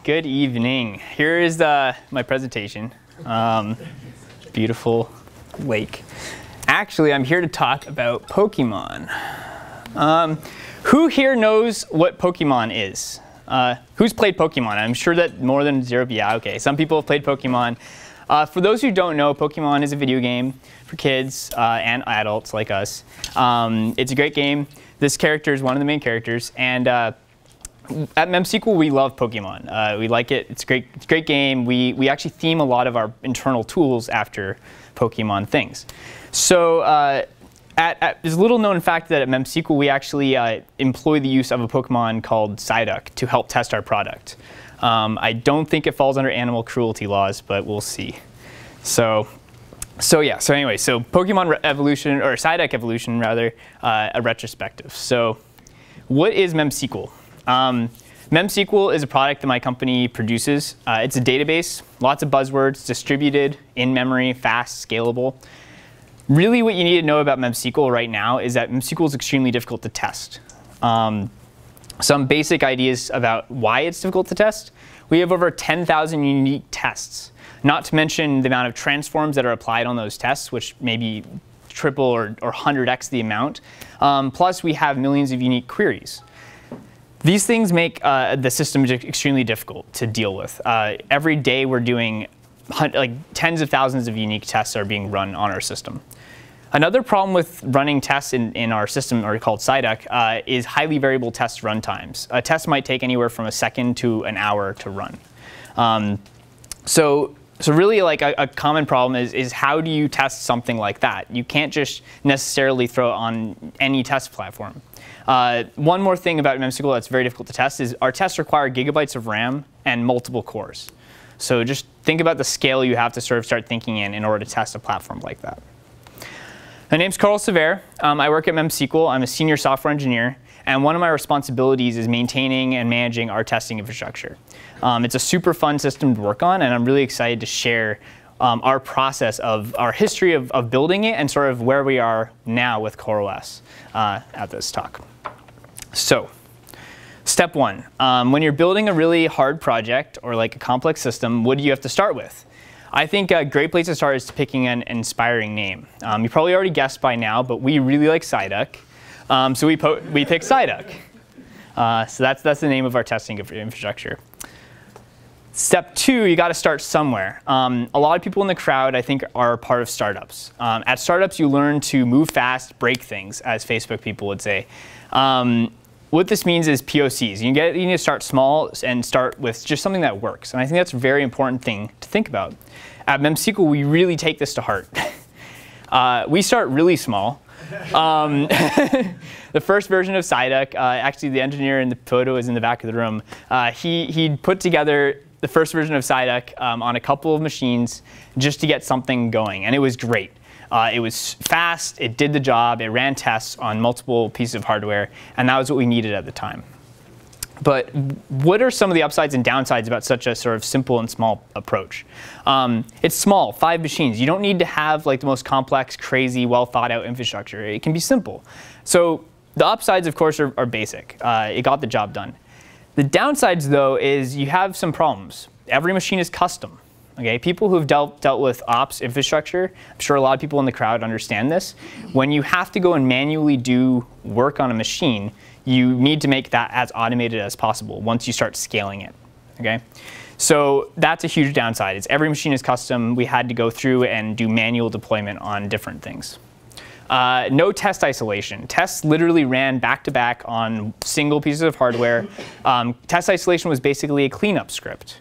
good evening. Here is my presentation. Beautiful lake. Actually, I'm here to talk about Pokemon. Who here knows what Pokemon is? Who's played Pokemon? I'm sure that more than zero. Yeah, okay. Some people have played Pokemon. For those who don't know, Pokemon is a video game for kids and adults like us. It's a great game. This character is one of the main characters, and at MemSQL, we love Pokemon. We like it. It's a great game. We actually theme a lot of our internal tools after Pokemon things. So there's a little known fact that at MemSQL, we actually employ the use of a Pokemon called PSYDUCK to help test our product. I don't think it falls under animal cruelty laws, but we'll see. So anyway, Pokemon evolution, or PSYDUCK evolution rather, a retrospective. So what is MemSQL? MemSQL is a product that my company produces. It's a database, lots of buzzwords, distributed, in-memory, fast, scalable. Really what you need to know about MemSQL right now is that MemSQL is extremely difficult to test. Some basic ideas about why it's difficult to test. We have over 10,000 unique tests, not to mention the amount of transforms that are applied on those tests, which may be triple or 100x the amount. Plus, we have millions of unique queries. These things make the system extremely difficult to deal with. Every day we're doing tens of thousands of unique tests are being run on our system. Another problem with running tests in our system, or called PSYDUCK, is highly variable test run times. A test might take anywhere from a second to an hour to run. So really, a common problem is how do you test something like that? You can't just necessarily throw it on any test platform. One more thing about MemSQL that's very difficult to test is our tests require gigabytes of RAM and multiple cores. So just think about the scale you have to sort of start thinking in order to test a platform like that. My name's Carl Sverre. I work at MemSQL. I'm a senior software engineer. And one of my responsibilities is maintaining and managing our testing infrastructure. It's a super fun system to work on, and I'm really excited to share our process of our history of building it and sort of where we are now with CoreOS at this talk. So, step one, when you're building a really hard project or like a complex system, what do you have to start with? I think a great place to start is picking an inspiring name. You probably already guessed by now, but we really like PSYDUCK. So we picked PSYDUCK. So that's the name of our testing infrastructure. Step two, you got to start somewhere. A lot of people in the crowd, I think, are part of startups. At startups, you learn to move fast, break things, as Facebook people would say. What this means is POCs. You need to start small and start with just something that works. And I think that's a very important thing to think about. At MemSQL, we really take this to heart. We start really small. The first version of PSYDUCK, actually the engineer in the photo is in the back of the room. He put together the first version of PSYDUCK on a couple of machines just to get something going, and it was great. It was fast, it did the job, it ran tests on multiple pieces of hardware, and that was what we needed at the time. But what are some of the upsides and downsides about such a sort of simple and small approach? It's small, 5 machines. You don't need to have like the most complex, crazy, well thought out infrastructure. It can be simple. So the upsides, of course, are basic. It got the job done. The downsides, though, is you have some problems. Every machine is custom. Okay, people who've dealt with ops infrastructure, I'm sure a lot of people in the crowd understand this. When you have to go and manually do work on a machine, you need to make that as automated as possible once you start scaling it. Okay, so that's a huge downside. It's every machine is custom. We had to go through and do manual deployment on different things. No test isolation. Tests literally ran back to back on single pieces of hardware. Test isolation was basically a cleanup script.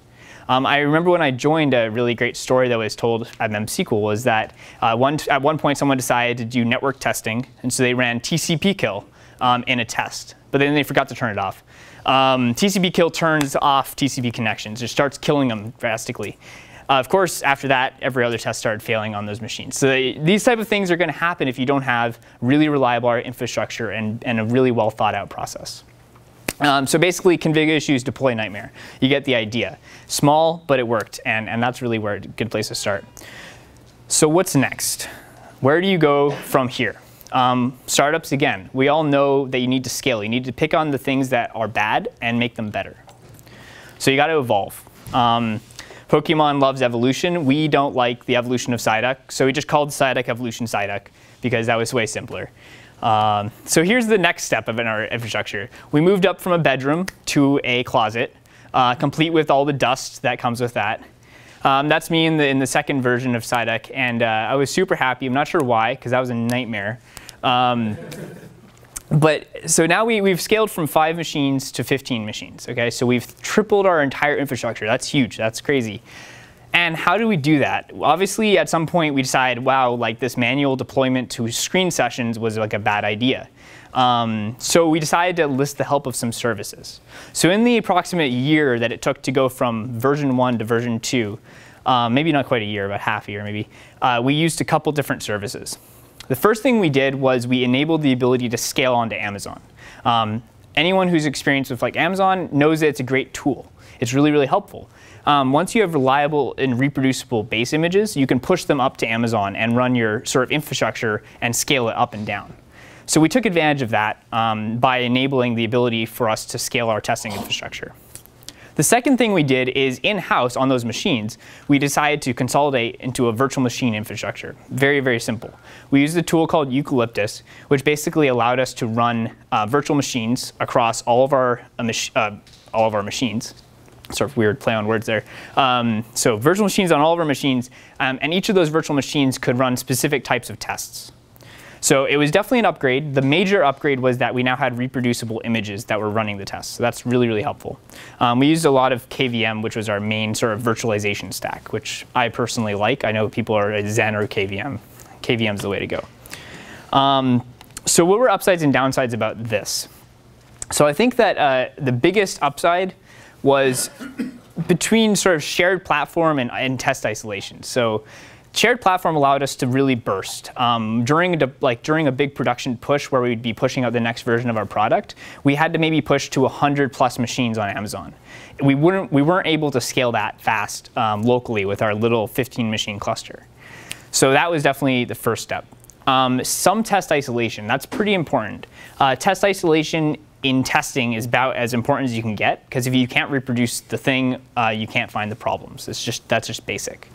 I remember when I joined, a really great story that was told at MemSQL was that at one point someone decided to do network testing, and so they ran TCP kill in a test, but then they forgot to turn it off. TCP kill turns off TCP connections. It starts killing them drastically. Of course, after that, every other test started failing on those machines. So these type of things are going to happen if you don't have really reliable infrastructure and a really well thought out process. So basically, config issues, deploy nightmare. You get the idea. Small, but it worked, and that's really where a good place to start. So what's next? Where do you go from here? Startups, again, we all know that you need to scale. You need to pick on the things that are bad and make them better. So you got to evolve. Pokemon loves evolution. We don't like the evolution of PSYDUCK, so we just called PSYDUCK evolution PSYDUCK because that was way simpler. So here's the next step of our infrastructure. We moved up from a bedroom to a closet, complete with all the dust that comes with that. That's me in the second version of PSYDUCK, and I was super happy. I'm not sure why, because that was a nightmare. But so now we've scaled from 5 machines to 15 machines. Okay, so we've tripled our entire infrastructure. That's huge. That's crazy. And how do we do that? Obviously, at some point, we decided, wow, like this manual deployment to screen sessions was like a bad idea. So we decided to enlist the help of some services. So in the approximate year that it took to go from version 1 to version 2, maybe not quite a year, about half a year maybe, we used a couple different services. The first thing we did was we enabled the ability to scale onto Amazon. Anyone who's experienced with like Amazon knows that it's a great tool. It's really, really helpful. Once you have reliable and reproducible base images, you can push them up to Amazon and run your sort of infrastructure and scale it up and down. So we took advantage of that by enabling the ability for us to scale our testing infrastructure. The second thing we did is in-house on those machines, we decided to consolidate into a virtual machine infrastructure. Very, very simple. We used a tool called Eucalyptus, which basically allowed us to run virtual machines across all of our machines. Sort of weird play on words there. So virtual machines on all of our machines, and each of those virtual machines could run specific types of tests. So it was definitely an upgrade. The major upgrade was that we now had reproducible images that were running the tests. So that's really, really helpful. We used a lot of KVM, which was our main sort of virtualization stack, which I personally like. I know people are a Zen or KVM. KVM is the way to go. So what were upsides and downsides about this? So I think that the biggest upside was between sort of shared platform and test isolation. So shared platform allowed us to really burst. During a big production push where we'd be pushing out the next version of our product, we had to maybe push to 100+ machines on Amazon. We weren't able to scale that fast locally with our little 15 machine cluster. So that was definitely the first step. Some test isolation, that's pretty important. Test isolation in testing is about as important as you can get, because if you can't reproduce the thing, you can't find the problems. That's just basic.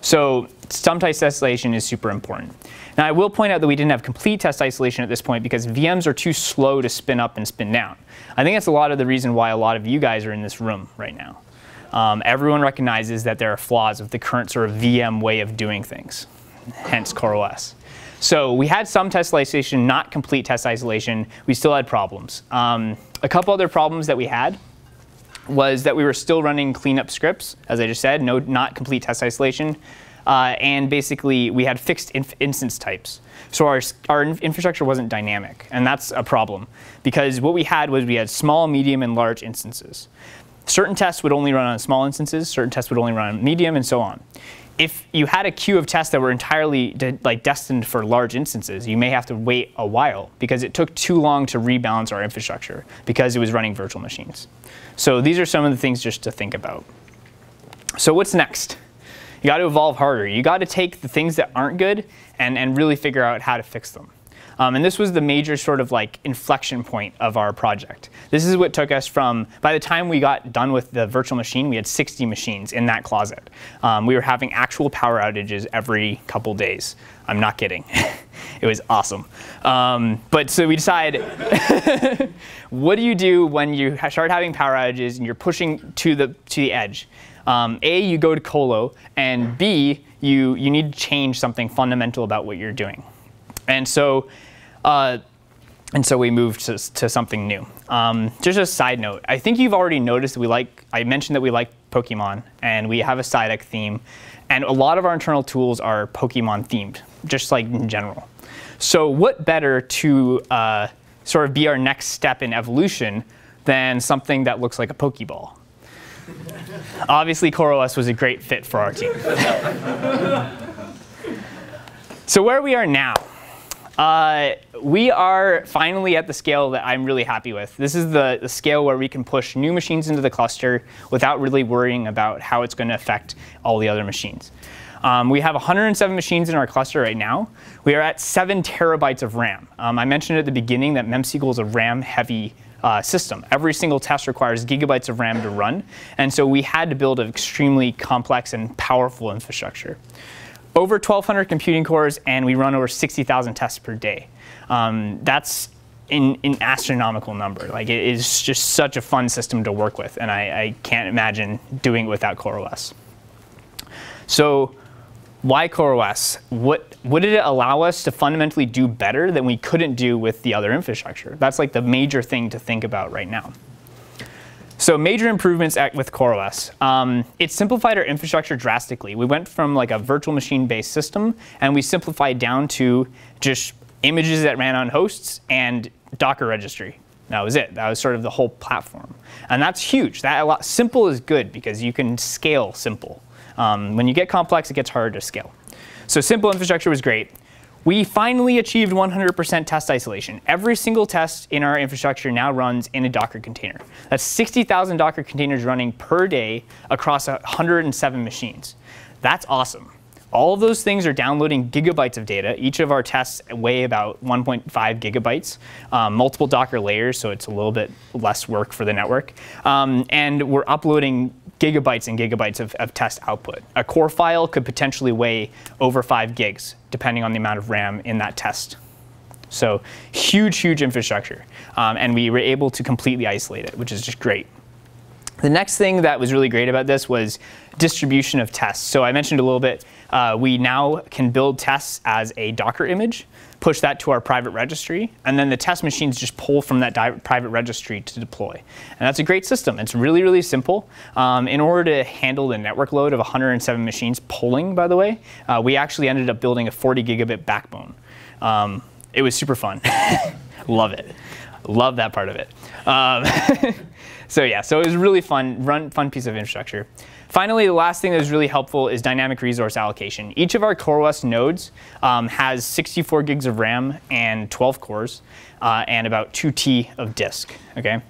So some test isolation is super important. Now I will point out that we didn't have complete test isolation at this point because VMs are too slow to spin up and spin down. I think that's a lot of the reason why a lot of you guys are in this room right now. Everyone recognizes that there are flaws with the current sort of VM way of doing things, hence CoreOS. So we had some test isolation, not complete test isolation. We still had problems. A couple other problems that we had was that we were still running cleanup scripts, as I just said, not complete test isolation. And basically, we had fixed instance types. So our infrastructure wasn't dynamic, and that's a problem. Because what we had was we had small, medium, and large instances. Certain tests would only run on small instances, certain tests would only run on medium, and so on. If you had a queue of tests that were entirely destined for large instances, you may have to wait a while because it took too long to rebalance our infrastructure because it was running virtual machines. So these are some of the things just to think about. So what's next? You got to evolve harder. You got to take the things that aren't good and really figure out how to fix them. And this was the major sort of like inflection point of our project. This is what took us from, by the time we got done with the virtual machine, we had 60 machines in that closet. We were having actual power outages every couple days. I'm not kidding. It was awesome. But so we decided, what do you do when you start having power outages and you're pushing to the edge? A, you go to colo, and B, you need to change something fundamental about what you're doing. And so we moved to something new. Just a side note, I think you've already noticed that I mentioned that we like Pokemon, and we have a PSYDUCK theme. And a lot of our internal tools are Pokemon themed, just like in general. So what better to sort of be our next step in evolution than something that looks like a Pokeball? Obviously, CoreOS was a great fit for our team. So where we are now. We are finally at the scale that I'm really happy with. This is the scale where we can push new machines into the cluster without really worrying about how it's going to affect all the other machines. We have 107 machines in our cluster right now. We are at 7 terabytes of RAM. I mentioned at the beginning that MemSQL is a RAM-heavy system. Every single test requires gigabytes of RAM to run, and so we had to build an extremely complex and powerful infrastructure. Over 1,200 computing cores, and we run over 60,000 tests per day. That's an astronomical number. Like, it is just such a fun system to work with, and I can't imagine doing it without CoreOS. So why CoreOS? What did it allow us to fundamentally do better than we couldn't do with the other infrastructure? That's like the major thing to think about right now. So major improvements with CoreOS. It simplified our infrastructure drastically. We went from like a virtual machine-based system, and we simplified down to just images that ran on hosts and Docker registry. That was it. That was sort of the whole platform. And that's huge. Simple is good because you can scale simple. When you get complex, it gets harder to scale. So simple infrastructure was great. We finally achieved 100% test isolation. Every single test in our infrastructure now runs in a Docker container. That's 60,000 Docker containers running per day across 107 machines. That's awesome. All of those things are downloading gigabytes of data. Each of our tests weigh about 1.5 gigabytes, multiple Docker layers, so it's a little bit less work for the network. And we're uploading gigabytes and gigabytes of test output. A core file could potentially weigh over 5 gigs, depending on the amount of RAM in that test. So huge, huge infrastructure. And we were able to completely isolate it, which is just great. The next thing that was really great about this was distribution of tests. So I mentioned a little bit, we now can build tests as a Docker image, push that to our private registry, and then the test machines just pull from that private registry to deploy. And that's a great system. It's really, really simple. In order to handle the network load of 107 machines pulling, by the way, we actually ended up building a 40 gigabit backbone. It was super fun. Love it. Love that part of it. So yeah, so it was really fun piece of infrastructure. Finally, the last thing that was really helpful is dynamic resource allocation. Each of our CoreOS nodes has 64 gigs of RAM and 12 cores and about 2 T of disk. Okay?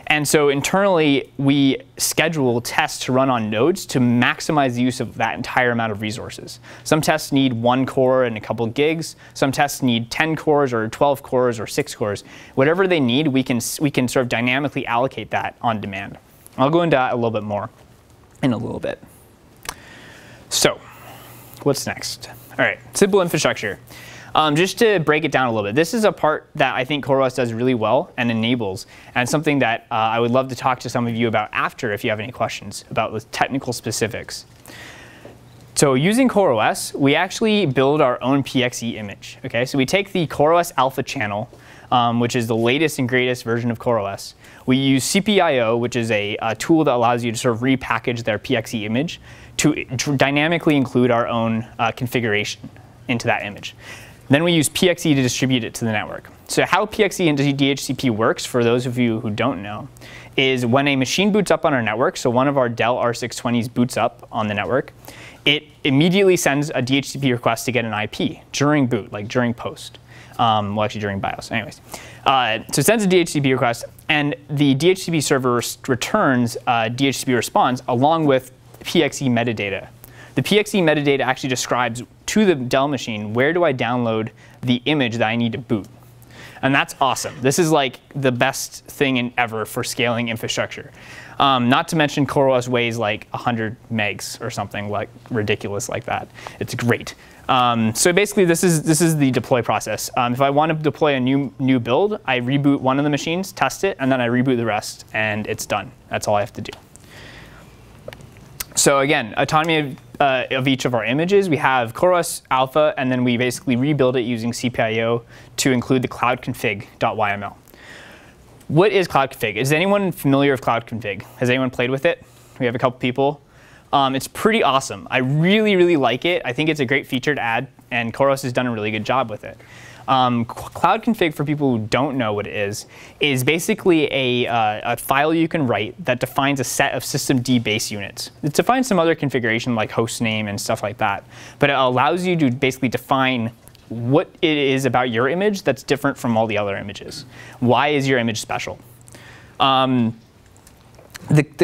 And so internally, we schedule tests to run on nodes to maximize the use of that entire amount of resources. Some tests need 1 core and a couple gigs. Some tests need 10 cores or 12 cores or 6 cores. Whatever they need, we can sort of dynamically allocate that on demand. I'll go into that a little bit more in a little bit. So what's next? All right, simple infrastructure. Just to break it down a little bit, this is a part that I think CoreOS does really well and enables, and something that I would love to talk to some of you about after if you have any questions about the technical specifics. So using CoreOS, we actually build our own PXE image. Okay, so we take the CoreOS alpha channel, which is the latest and greatest version of CoreOS. We use CPIO, which is a tool that allows you to sort of repackage their PXE image to dynamically include our own configuration into that image. Then we use PXE to distribute it to the network. So how PXE into DHCP works, for those of you who don't know, is when a machine boots up on our network, so one of our Dell R620s boots up on the network, it immediately sends a DHCP request to get an IP during boot, like during post. Well, actually during BIOS. Anyways. So it sends a DHCP request, and the DHCP server returns a DHCP response along with PXE metadata. The PXE metadata actually describes to the Dell machine, where do I download the image that I need to boot? And that's awesome. This is like the best thing ever for scaling infrastructure. Not to mention CoreOS weighs like 100 megs or something like ridiculous like that. It's great. So basically, this is the deploy process. If I want to deploy a new build, I reboot one of the machines, test it, and then I reboot the rest, and it's done. That's all I have to do. So again, autonomy of each of our images. We have CoreOS alpha, and then we basically rebuild it using CPIO to include the cloudconfig.yml. What is cloudconfig? Is anyone familiar with cloudconfig? Has anyone played with it? We have a couple people. It's pretty awesome. I really, really like it. I think it's a great feature to add, and CoreOS has done a really good job with it. Cloudconfig, for people who don't know what it is basically a file you can write that defines a set of systemd base units. It defines some other configuration like host name and stuff like that, but it allows you to basically define what it is about your image that's different from all the other images. Why is your image special? The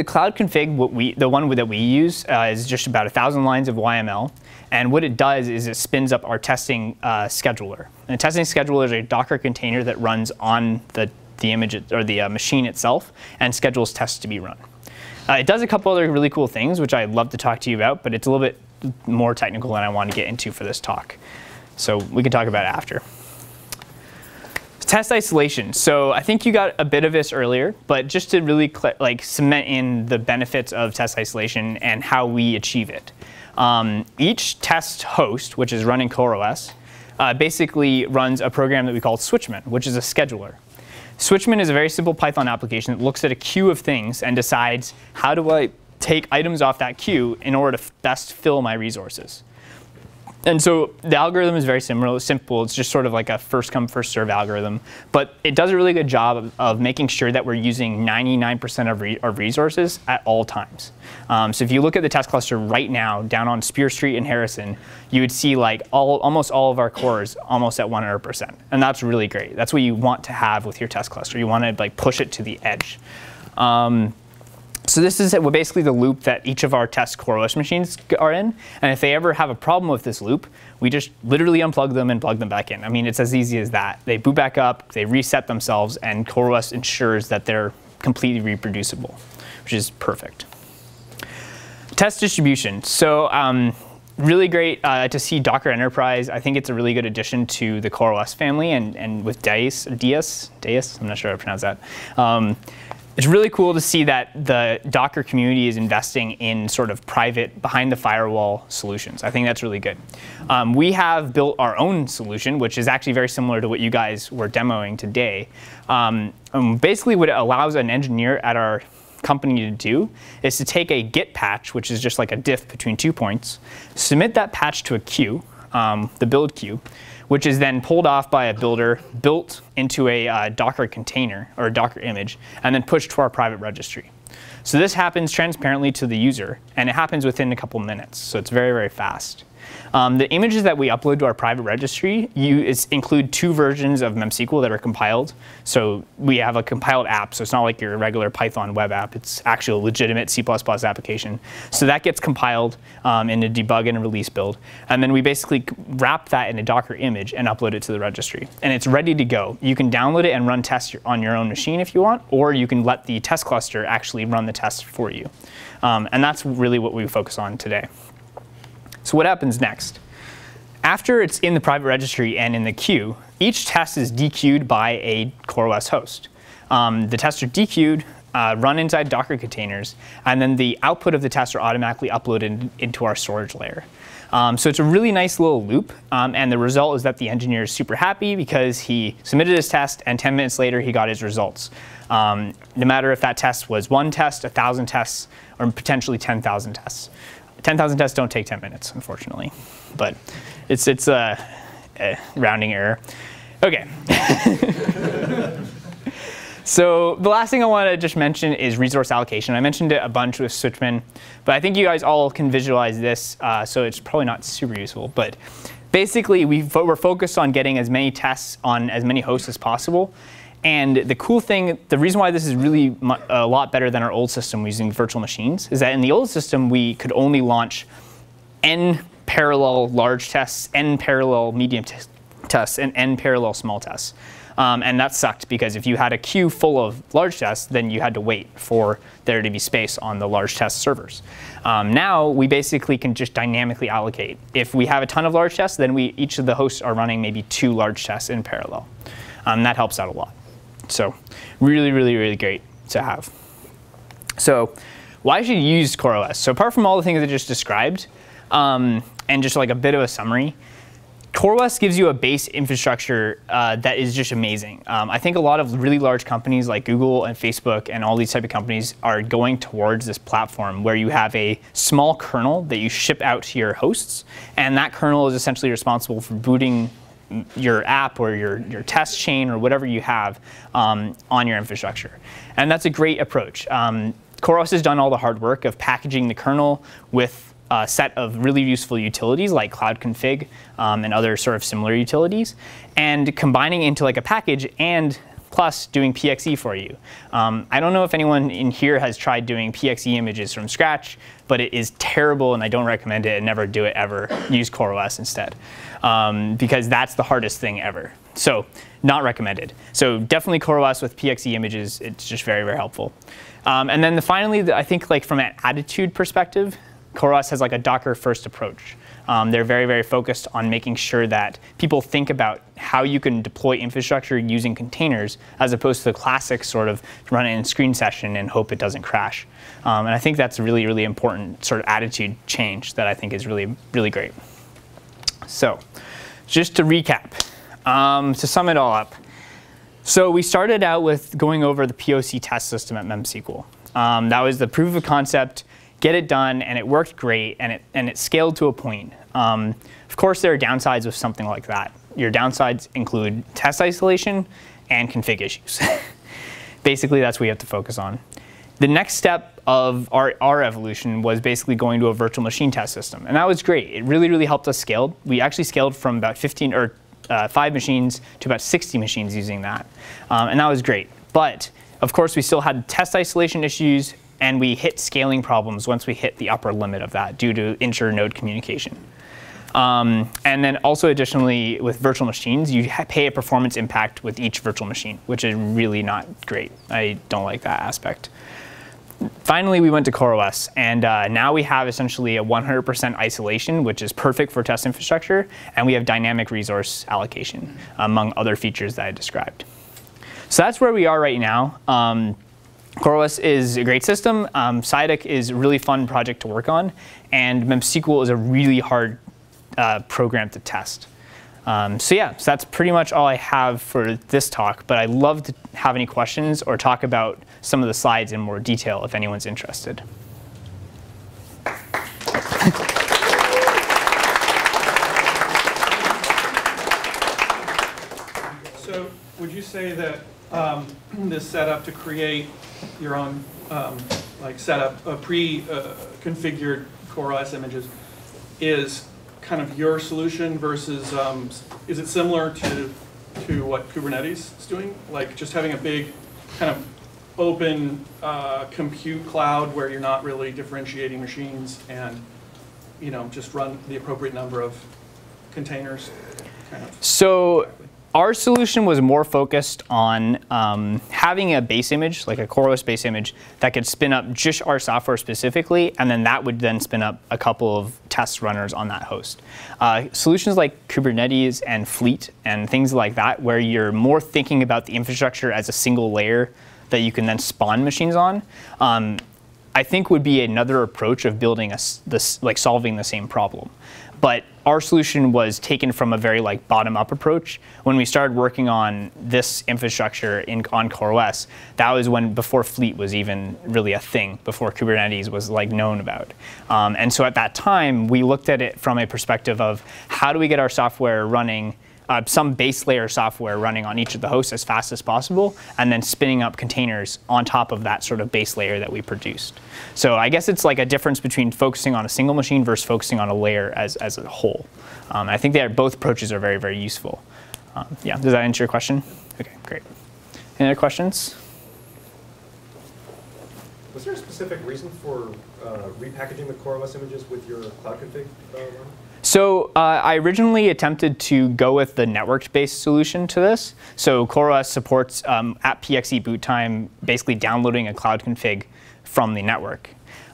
cloud config, the one that we use, is just about 1,000 lines of YML. And what it does is it spins up our testing scheduler. And the testing scheduler is a Docker container that runs on the image or the machine itself and schedules tests to be run. It does a couple other really cool things, which I'd love to talk to you about, but it's a little bit more technical than I want to get into for this talk. So we can talk about it after. Test isolation. So I think you got a bit of this earlier, but just to really cement in the benefits of test isolation and how we achieve it. Each test host, which is running CoreOS, basically runs a program that we call Switchman, which is a scheduler. Switchman is a very simple Python application that looks at a queue of things and decides, how do I take items off that queue in order to best fill my resources? And so the algorithm is very simple. It's just sort of like a first come, first serve algorithm. But it does a really good job of making sure that we're using 99% of resources at all times. So if you look at the test cluster right now down on Spear Street in Harrison, you would see like almost all of our cores almost at 100%. And that's really great. That's what you want to have with your test cluster. You want to like push it to the edge. So this is basically the loop that each of our test CoreOS machines are in. And if they ever have a problem with this loop, we just literally unplug them and plug them back in. I mean, it's as easy as that. They boot back up, they reset themselves, and CoreOS ensures that they're completely reproducible, which is perfect. Test distribution. So really great to see Docker Enterprise. I think it's a really good addition to the CoreOS family, and with Deis, I'm not sure how to pronounce that. It's really cool to see that the Docker community is investing in sort of private, behind the firewall solutions. I think that's really good. We have built our own solution, which is actually very similar to what you guys were demoing today. Basically, what it allows an engineer at our company to do is to take a Git patch, which is just like a diff between 2 points, submit that patch to a queue, the build queue, which is then pulled off by a builder, built into a Docker container or a Docker image, and then pushed to our private registry. So this happens transparently to the user, and it happens within a couple minutes. So it's very, very fast. The images that we upload to our private registry include 2 versions of MemSQL that are compiled. So we have a compiled app, so it's not like your regular Python web app. It's actually a legitimate C++ application. So that gets compiled in a debug and a release build. And then we basically wrap that in a Docker image and upload it to the registry. And it's ready to go. You can download it and run tests on your own machine if you want, or you can let the test cluster actually run the tests for you. And that's really what we focus on today. So what happens next? After it's in the private registry and in the queue, each test is dequeued by a CoreOS host. The tests are dequeued, run inside Docker containers, and then the output of the tests are automatically uploaded into our storage layer. So it's a really nice little loop, and the result is that the engineer is super happy because he submitted his test, and 10 minutes later he got his results. No matter if that test was 1 test, 1,000 tests, or potentially 10,000 tests. 10,000 tests don't take 10 minutes, unfortunately, but it's a rounding error. OK. So the last thing I want to just mention is resource allocation. I mentioned it a bunch with Switchman, but I think you guys all can visualize this, so it's probably not super useful. But basically, we're focused on getting as many tests on as many hosts as possible. And the cool thing, the reason why this is really a lot better than our old system using virtual machines is that in the old system, we could only launch n parallel large tests, n parallel medium tests, and n parallel small tests. And that sucked because if you had a queue full of large tests, then you had to wait for there to be space on the large test servers. Now we basically can just dynamically allocate. If we have a ton of large tests, then each of the hosts are running maybe 2 large tests in parallel. That helps out a lot. So really, really, really great to have. So why should you use CoreOS? So apart from all the things I just described, and just like a bit of a summary, CoreOS gives you a base infrastructure that is just amazing. I think a lot of really large companies like Google and Facebook and all these type of companies are going towards this platform where you have a small kernel that you ship out to your hosts, and that kernel is essentially responsible for booting your app or your test chain or whatever you have on your infrastructure. And that's a great approach. CoreOS has done all the hard work of packaging the kernel with a set of really useful utilities like Cloud Config and other sort of similar utilities, and combining into like a package and plus doing PXE for you. I don't know if anyone in here has tried doing PXE images from scratch, but it is terrible and I don't recommend it, and never do it ever. Use CoreOS instead, because that's the hardest thing ever. So not recommended. So definitely CoreOS with PXE images, it's just very, very helpful. And then finally, I think like from an attitude perspective, CoreOS has like a Docker first approach. They're very, very focused on making sure that people think about how you can deploy infrastructure using containers, as opposed to the classic sort of run it in screen session and hope it doesn't crash. And I think that's a really, really important sort of attitude change that I think is really, really great. So just to recap, to sum it all up. So we started out with going over the POC test system at MemSQL. That was the proof of concept, get it done, and it worked great, and it scaled to a point. Of course, there are downsides with something like that. Your downsides include test isolation and config issues. Basically, that's what you have to focus on. The next step of our evolution was basically going to a virtual machine test system, and that was great. It really, really helped us scale. We actually scaled from about 5 machines to about 60 machines using that, and that was great. But of course, we still had test isolation issues, and we hit scaling problems once we hit the upper limit of that due to inter-node communication. And then also additionally, with virtual machines, you pay a performance impact with each virtual machine, which is really not great. I don't like that aspect. Finally, we went to CoreOS, and now we have essentially a 100% isolation, which is perfect for test infrastructure, and we have dynamic resource allocation, among other features that I described. So that's where we are right now. CoreOS is a great system. PSYDUCK is a really fun project to work on, and MemSQL is a really hard program to test. So yeah, so that's pretty much all I have for this talk, but I'd love to have any questions or talk about some of the slides in more detail if anyone's interested. So would you say that this setup to create your own like setup, pre-configured CoreOS images is kind of your solution versus, is it similar to what Kubernetes is doing? Like just having a big kind of open compute cloud where you're not really differentiating machines and just run the appropriate number of containers? Kind of. So our solution was more focused on having a base image, like a CoreOS base image, that could spin up just our software specifically, and then that would then spin up a couple of test runners on that host. Solutions like Kubernetes and Fleet and things like that, where you're more thinking about the infrastructure as a single layer that you can then spawn machines on, I think would be another approach of building solving the same problem. But our solution was taken from a very bottom-up approach. When we started working on this infrastructure on CoreOS, that was before Fleet was even really a thing, before Kubernetes was known about. And so at that time, we looked at it from a perspective of how do we get our software running, some base layer software running on each of the hosts as fast as possible, and then spinning up containers on top of that sort of base layer that we produced. So I guess it's like a difference between focusing on a single machine versus focusing on a layer as a whole. I think that both approaches are very, very useful. Yeah, does that answer your question? OK, great. Any other questions? Was there a specific reason for repackaging the CoreOS images with your cloud config? So I originally attempted to go with the network-based solution to this. So CoreOS supports at PXE boot time basically downloading a cloud config from the network.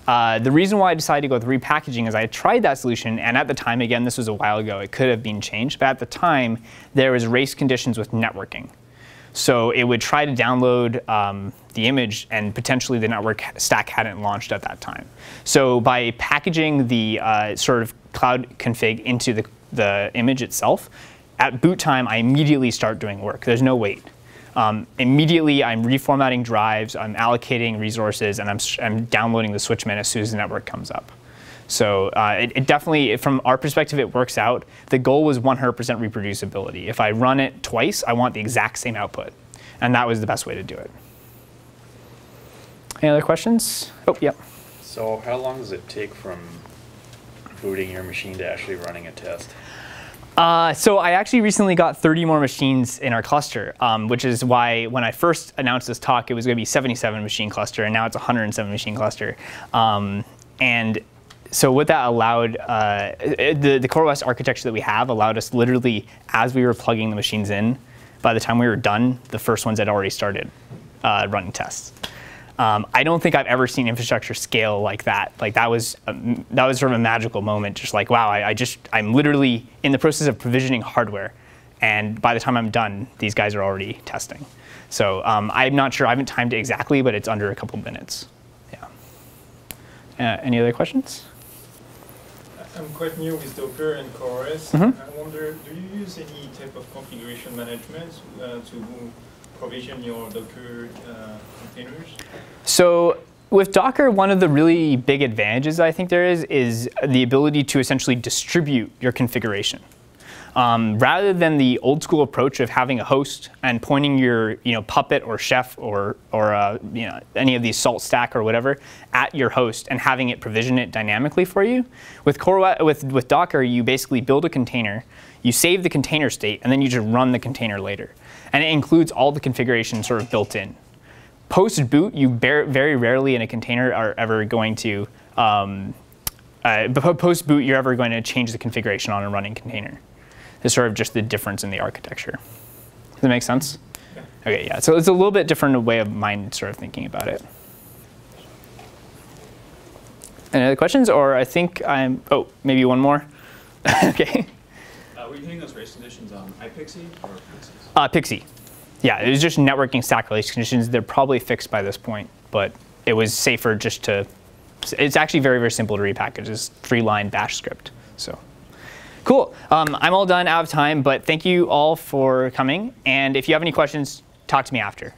The reason why I decided to go with repackaging is I tried that solution, and at the time, again, this was a while ago, it could have been changed, but at the time, there was race conditions with networking. So it would try to download the image, and potentially the network stack hadn't launched at that time. So by packaging the sort of cloud config into the image itself, at boot time, I immediately start doing work. There's no wait. Immediately, I'm reformatting drives, I'm allocating resources, and I'm downloading the switchman as soon as the network comes up. So it definitely, from our perspective, it works out. The goal was 100% reproducibility. If I run it twice, I want the exact same output. And that was the best way to do it. Any other questions? Oh, yeah. So how long does it take from booting your machine to actually running a test? So I actually recently got 30 more machines in our cluster, which is why when I first announced this talk, it was going to be 77 machine cluster, and now it's 107 machine cluster. And so what that allowed, the CoreOS architecture that we have allowed us literally, as we were plugging the machines in, by the time we were done, the first ones had already started running tests. I don't think I've ever seen infrastructure scale like that. Like that was sort of a magical moment. Just like, wow, I'm literally in the process of provisioning hardware, and by the time I'm done, these guys are already testing. So I'm not sure. I haven't timed it exactly, but it's under a couple minutes. Yeah. Any other questions? I'm quite new with Docker and CoreOS. I wonder, do you use any type of configuration management to provision your Docker containers? So with Docker, one of the really big advantages I think there is the ability to essentially distribute your configuration. Rather than the old school approach of having a host and pointing your Puppet or Chef or any of these Salt Stack or whatever at your host and having it provision it dynamically for you, with Docker, you basically build a container, you save the container state, and then you just run the container later. And it includes all the configuration sort of built in. Post boot, you very rarely in a container are ever going to post boot, you're ever going to change the configuration on a running container. It's sort of just the difference in the architecture. Does that make sense? Yeah. Okay, yeah. So it's a little bit different way of mind sort of thinking about it. Any other questions? Or I think maybe one more. Okay. Were you hitting those race conditions on iPXE or Pixies? PXE. Yeah, it was just networking stack race conditions. They're probably fixed by this point, but it was safer just to. It's actually very simple to repackage. It's 3-line bash script. So. Cool. I'm all done, out of time, but thank you all for coming. And if you have any questions, talk to me after.